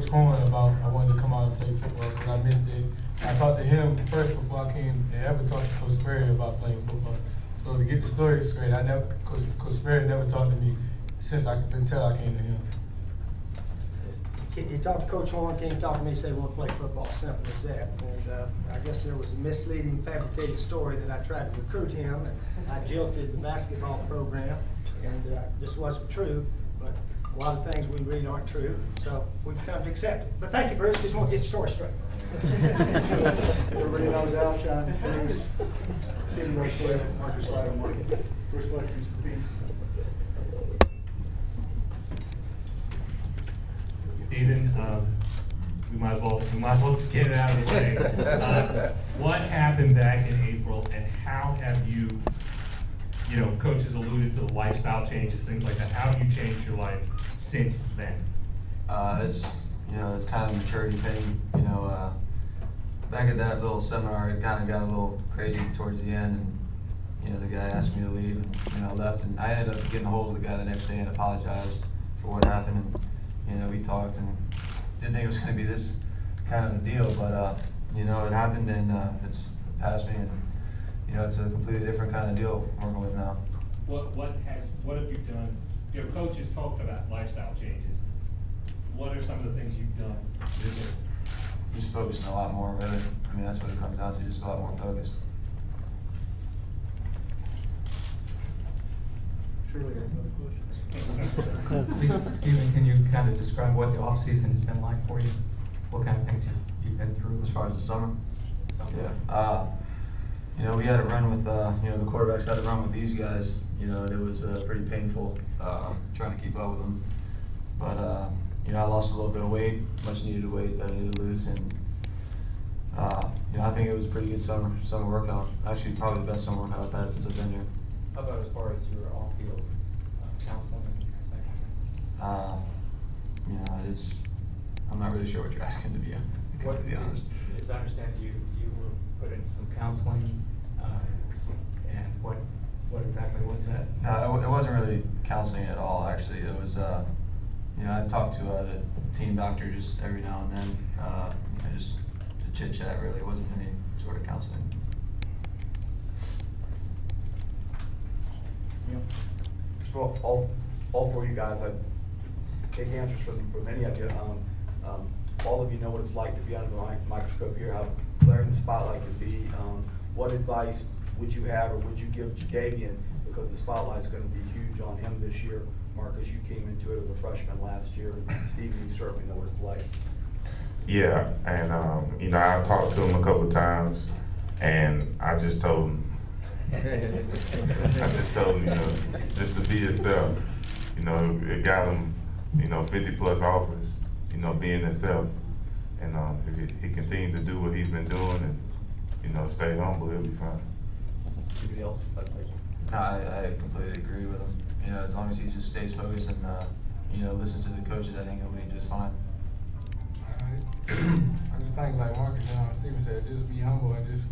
Coach Horn about I wanted to come out and play football because I missed it. I talked to him first before I came and ever talked to Coach Sperry about playing football. So to get the story straight, Coach Sperry never talked to me until I came to him. You talked to Coach Horn, came talk to me, said, "Want to play football." Simple as that. And I guess there was a misleading, fabricated story that I tried to recruit him, and I jilted the basketball program, and this wasn't true. But a lot of things we read aren't true, so we've come to accept it. But thank you, Bruce. Just want to get the story straight. Everybody knows Alshon, Bruce, Stephen Garcia, Marcus Lattimore. First question is for Pete. Stephen, we might as well just get it out of the way. What happened back in April, and how have you coaches alluded to the lifestyle changes, things like that. How have you changed your life since then? It's kind of a maturity thing. Back at that little seminar, it kind of got a little crazy towards the end, and the guy asked me to leave, and I left, and I ended up getting a hold of the guy the next day and apologized for what happened. And we talked, and didn't think it was going to be this kind of a deal, but it happened, and it's passed me, and it's a completely different kind of deal I'm working with now. What have you done? Your coaches talked about lifestyle changes. What are some of the things you've done? Just focusing a lot more, really. I mean, that's what it comes down to, just a lot more focus. Surely got another question. Stephen, can you kind of describe what the off-season has been like for you? What kind of things you've been through? As far as the summer? Yeah. We had to run with, the quarterbacks had to run with these guys. And it was pretty painful trying to keep up with them. But, I lost a little bit of weight, much needed weight that I needed to lose. And, I think it was a pretty good summer workout. Actually, probably the best summer workout I've had since I've been here. How about as far as your off-field counseling? I'm not really sure what you're asking, to be honest. As I understand, you were put into some counseling, and what exactly was that? No, it wasn't really counseling at all, actually. It was, I talked to the team doctor just every now and then, just to chit-chat, really. It wasn't any sort of counseling. It's for all four of you guys. I take answers from many of you. All of you know what it's like to be under the microscope here, how glaring the spotlight can be. What advice would you have or would you give Jadavian, because the spotlight's going to be huge on him this year? Marcus, you came into it as a freshman last year. Stephen, you certainly know what it's like. Yeah, and I talked to him a couple of times, and I just told him, just to be yourself. It got him, 50 plus offers, being himself. And if he continued to do what he's been doing and, stay humble, he'll be fine. Anybody else? I completely agree with him. As long as he just stays focused and, listens to the coaches, I think he'll be just fine. I just think, like Marcus and Steven said, just be humble and just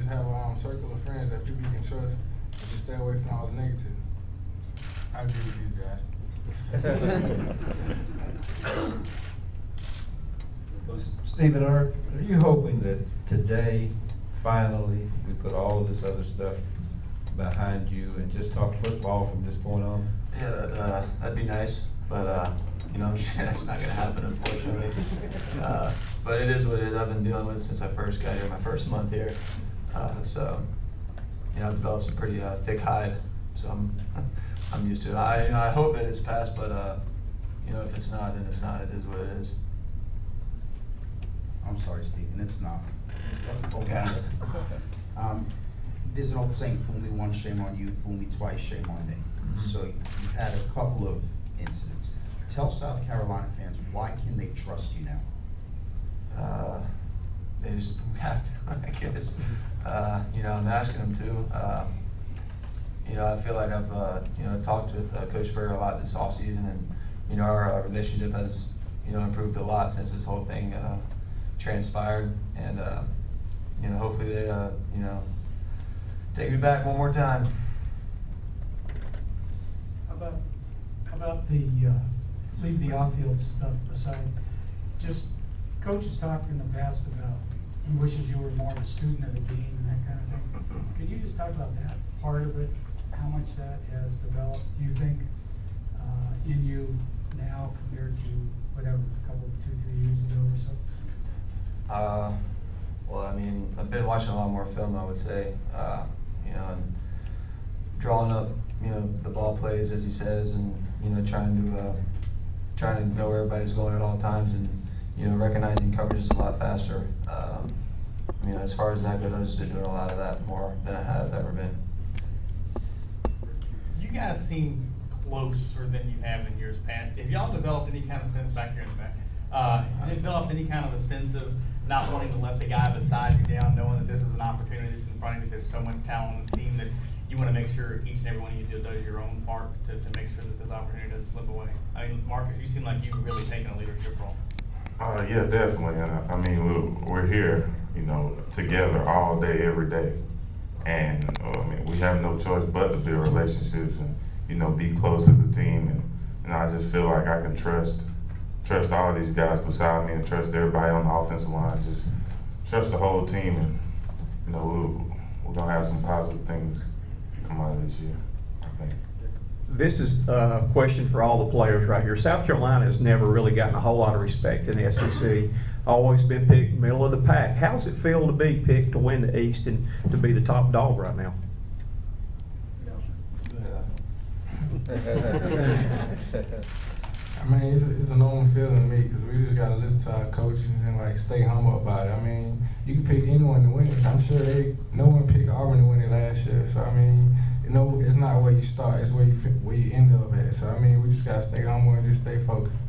have a circle of friends that people you can trust, and just stay away from all the negative. I agree with these guys. Stephen, are you hoping that today, finally, we put all of this other stuff behind you and just talk football from this point on? Yeah, that'd be nice, but I'm sure that's not going to happen, unfortunately. But it is what it is. I've been dealing with it since I first got here, my first month here. So I've developed some pretty thick hide, so I'm used to it. I hope that it's passed, but if it's not, then it's not. It is what it is. I'm sorry, Stephen, it's not. Yeah. There's an old saying, fool me once, shame on you, fool me twice, shame on me. Mm-hmm. So you've had a couple of incidents. Tell South Carolina fans, why can they trust you now? They just have to, I guess. I'm asking them to. I feel like I've talked with Coach Sperry a lot this offseason, and our relationship has improved a lot since this whole thing transpired, and hopefully they take me back one more time. How about the leave the off-field stuff aside? just, Coach has talked in the past about he wishes you were more of a student of the game and that kind of thing. Can you just talk about that part of it, how much that has developed, do you think, in you now compared to whatever, a couple, 2-3 years ago or so? Well, I mean, I've been watching a lot more film, I would say, you know, and drawing up, you know, the ball plays, as he says, and, you know, trying to know where everybody's going at all times, and, you know, recognizing coverages a lot faster. You know, as far as that goes, I've just been doing a lot of that more than I have ever been. You guys seem closer than you have in years past. Have y'all developed any kind of sense back here in the back? Have you developed any kind of a sense of not wanting to let the guy beside you down, knowing that this is an opportunity that's in front of you, there's so much talent on this team that you want to make sure each and every one of you does your own part to make sure that this opportunity doesn't slip away? I mean, Marcus, you seem like you've really taken a leadership role. Yeah, definitely. And I mean, we're here, you know, together all day, every day. And I mean, we have no choice but to build relationships and, you know, be close as a team. And I just feel like I can trust all these guys beside me and trust everybody on the offensive line. Just trust the whole team, and, you know, we're gonna have some positive things come out of this year, I think. This is a question for all the players right here. South Carolina has never really gotten a whole lot of respect in the SEC. Always been picked middle of the pack. How does it feel to be picked to win the East and to be the top dog right now? I mean, it's a normal feeling to me because we just got to listen to our coaches and like stay humble about it. I mean, you can pick anyone to win it. I'm sure no one picked Auburn to win it last year. So I mean, you know, it's not where you start; it's where you end up at. So I mean, we just got to stay humble and just stay focused.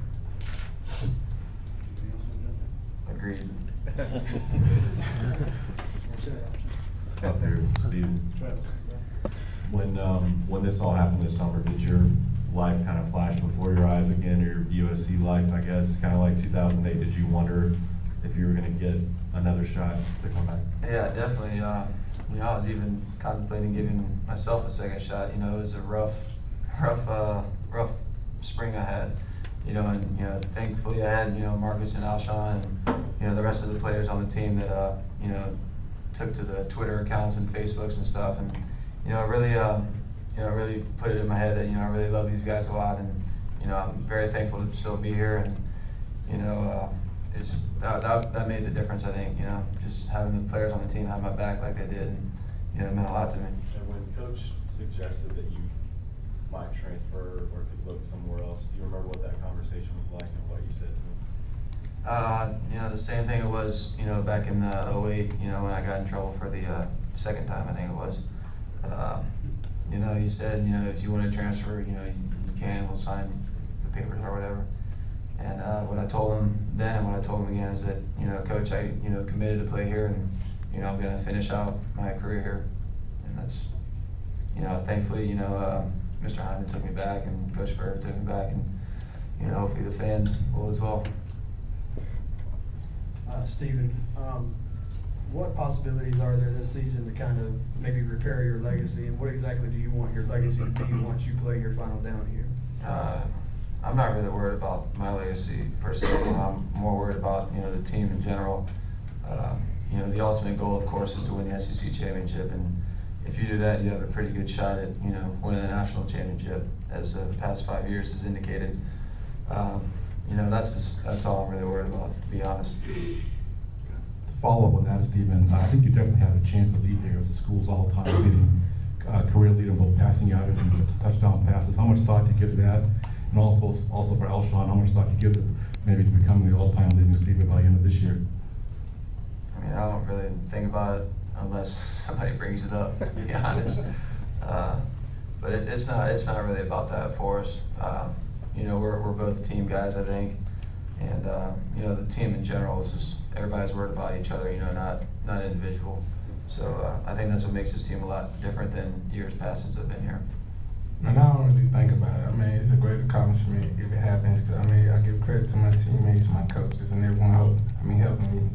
Agreed. Up here, Steven. When this all happened this summer, did your life kind of flash before your eyes again, your USC life, I guess, kind of like 2008? Did you wonder if you were going to get another shot to come back? Yeah, definitely. You know, I was even contemplating giving myself a second shot. You know, it was a rough spring I had. You know, and, you know, thankfully I had, you know, Marcus and Alshon and, you know, the rest of the players on the team that, you know, took to the Twitter accounts and Facebooks and stuff, and, you know, really put it in my head that, you know, I really love these guys a lot, and, you know, I'm very thankful to still be here, and, you know, that made the difference, I think, you know, just having the players on the team have my back like they did, and, you know, it meant a lot to me. And when Coach suggested that you might transfer or could look somewhere else, do you remember what that conversation was like and what you said to him? You know, the same thing it was, you know, back in 08, you know, when I got in trouble for the second time, I think it was. You know, he said, you know, if you want to transfer, you know, you can, we'll sign the papers or whatever. And what I told him then and what I told him again is that, you know, Coach, I, you know, committed to play here, and, you know, I'm going to finish out my career here. And that's, you know, thankfully, you know, Mr. Hyman took me back and Coach Berger took me back, and, you know, hopefully the fans will as well. Stephen, what possibilities are there this season to kind of maybe repair your legacy, and what exactly do you want your legacy to be once you play your final down here? I'm not really worried about my legacy per se. I'm more worried about, you know, the team in general. You know, the ultimate goal, of course, is to win the SEC championship, and if you do that, you have a pretty good shot at, you know, winning the national championship, as the past 5 years has indicated. You know, that's all I'm really worried about, to be honest. To follow up on that, Stephen, I think you definitely have a chance to lead here as the school's all-time leading career leader in both passing yardage and touchdown passes. How much thought do you give to that? And also for Alshon, how much thought do you give to maybe to becoming the all-time leading receiver by the end of this year? I mean, I don't really think about it unless somebody brings it up, to be honest. But it's not really about that for us. You know, we're both team guys, I think, and you know, the team in general is just everybody's worried about each other. You know, not individual. So I think that's what makes this team a lot different than years past since I've been here. And I don't really think about it. I mean, it's a great accomplishment if it happens. Cause I mean, I give credit to my teammates, my coaches, and everyone helping me.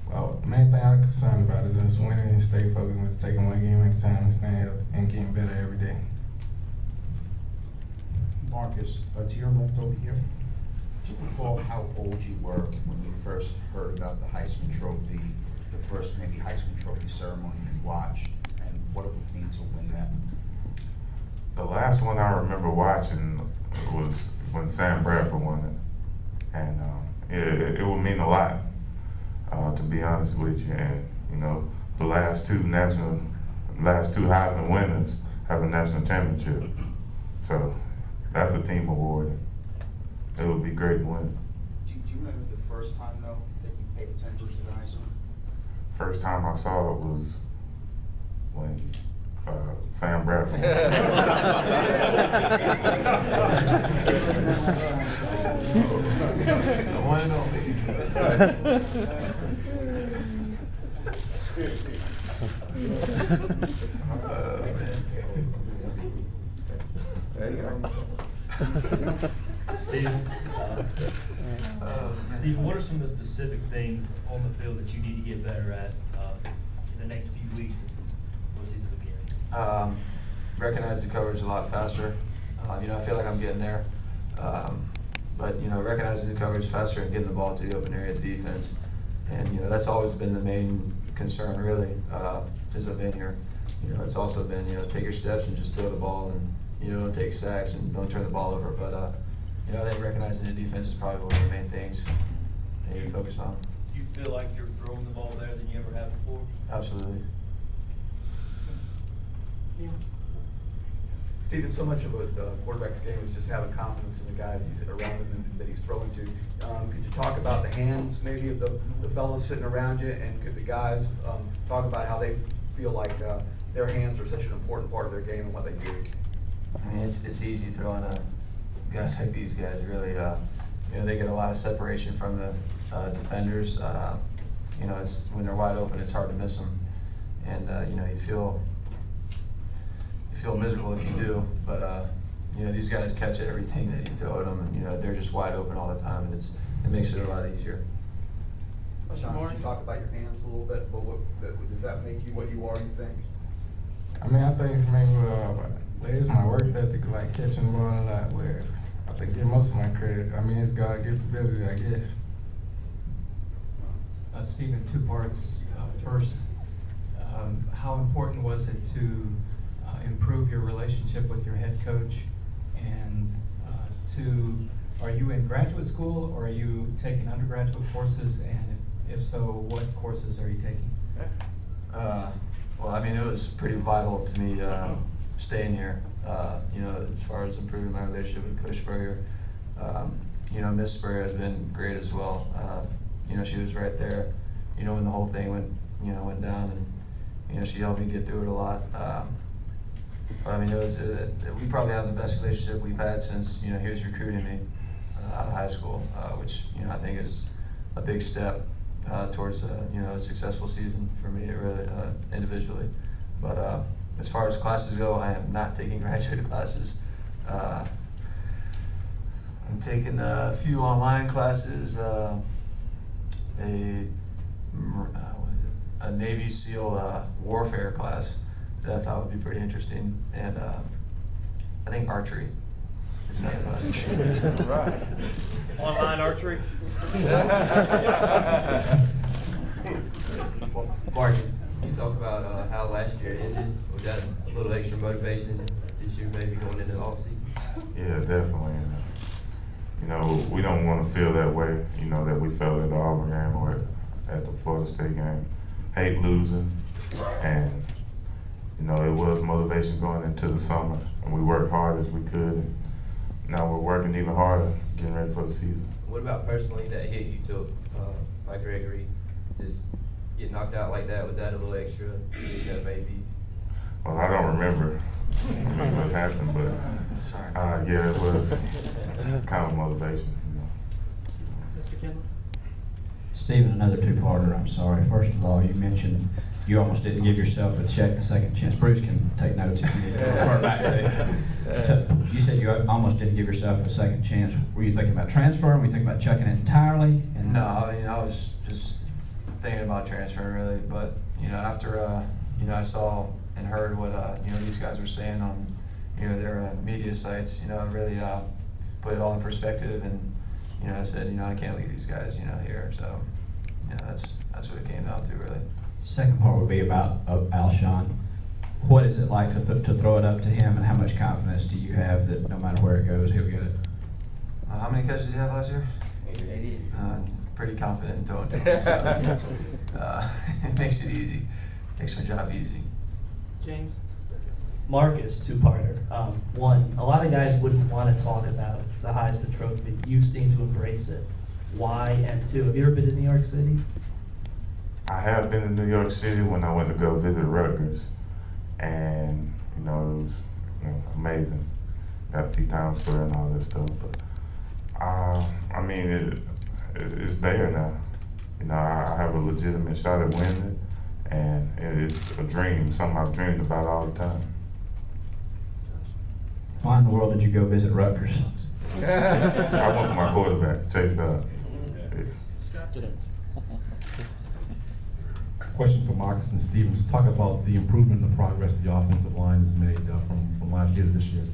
Well, the main thing I'm concerned about is just winning and stay focused and just taking one game at a time and staying healthy and getting better every day. Marcus, to your left over here. Do you recall how old you were when you first heard about the Heisman Trophy, the first maybe Heisman Trophy ceremony you watched, and what it would mean to win that? The last one I remember watching was when Sam Bradford won it, and it would mean a lot, to be honest with you. And you know, the last two Heisman winners have a national championship, so that's a team award. It would be great to win. Do you remember the first time though that you paid attention to the Heisman? First time I saw it was when Sam Bradford. The one and only. Stephen, what are some of the specific things on the field that you need to get better at in the next few weeks before the season begins? Recognize the coverage a lot faster. You know, I feel like I'm getting there. But, you know, recognizing the coverage faster and getting the ball to the open area defense. And, you know, that's always been the main concern, really, since I've been here. You know, it's also been, you know, take your steps and just throw the ball and, you know, don't take sacks and don't turn the ball over. But, you know, I think recognizing the defense is probably one of the main things that you focus on. Do you feel like you're throwing the ball better than you ever have before? Absolutely. Yeah. Stephen, so much of a quarterback's game is just having confidence in the guys around him and that he's throwing to. Could you talk about the hands maybe of the fellas sitting around you, and could the guys talk about how they feel like their hands are such an important part of their game and what they do? I mean, it's easy throwing guys like these guys, really. You know, they get a lot of separation from the defenders. You know, when they're wide open, it's hard to miss them. And, you know, you feel miserable if you do, but you know, these guys catch everything that you throw at them, and you know, they're just wide open all the time, and it makes it a lot easier. Sean, could you talk about your hands a little bit? But does that make you what you are, you think? I mean, I think it's maybe it's my work ethic, like catching the ball a lot, where I think get most of my credit. I mean, it's God gives the ability, I guess. Stephen, two parts. First, how important was it to improve your relationship with your head coach? And two, are you in graduate school or are you taking undergraduate courses? And if so, what courses are you taking? Well, I mean, it was pretty vital to me staying here. You know, as far as improving my relationship with Coach Spurrier. You know, Miss Spurrier has been great as well. You know, she was right there. You know, when the whole thing went down, and you know, she helped me get through it a lot. But I mean, we probably have the best relationship we've had since, you know, he was recruiting me out of high school, which, you know, I think is a big step towards you know, a successful season for me, really, individually. But as far as classes go, I am not taking graduate classes. I'm taking a few online classes, a Navy SEAL warfare class that I thought would be pretty interesting, and I think archery is another class. Right. Online archery? Marcus, you talk about how last year ended. Was that a little extra motivation this year, maybe going into the off-season? Yeah, definitely. And, you know, we don't want to feel that way, you know, that we felt at the Auburn game or at the Florida State game. Hate losing, and you know, it was motivation going into the summer, and we worked hard as we could. And now we're working even harder, getting ready for the season. What about personally that hit you took by Gregory? Just get knocked out like that, was that a little extra? Maybe? Well, I don't remember what happened, but yeah, it was kind of motivation. You know. Mr. Kendall? Stephen, another two-parter, I'm sorry. First of all, you mentioned you almost didn't give yourself a second chance. Bruce can take notes if you need to refer back to it. So you said you almost didn't give yourself a second chance. Were you thinking about transferring? Were you thinking about chucking it entirely? No, I mean, I was just thinking about transferring, really. But, you know, after, you know, I saw and heard what, you know, these guys were saying on, you know, their media sites, you know, it really put it all in perspective. And, I said, I can't leave these guys, here. So, that's what it came down to, really. Second part would be about Alshon. What is it like to throw it up to him, and how much confidence do you have that no matter where it goes, he'll get it? How many catches did he have last year? 80. Pretty confident in throwing to him. So, it makes it easy. Makes my job easy. James? Marcus, two-parter. One, a lot of guys wouldn't want to talk about the Heisman Trophy. You seem to embrace it. Why? And two, have you ever been to New York City? I have been to New York City when I went to go visit Rutgers, and it was amazing. Got to see Times Square and all that stuff. But it's there now. I have a legitimate shot at winning it, and it's a dream, something I've dreamed about all the time. Why in the world did you go visit Rutgers? I went with my quarterback, Chase Dub. Question for Marcus and Stevens. Talk about the improvement and the progress the offensive line has made from last year to this year.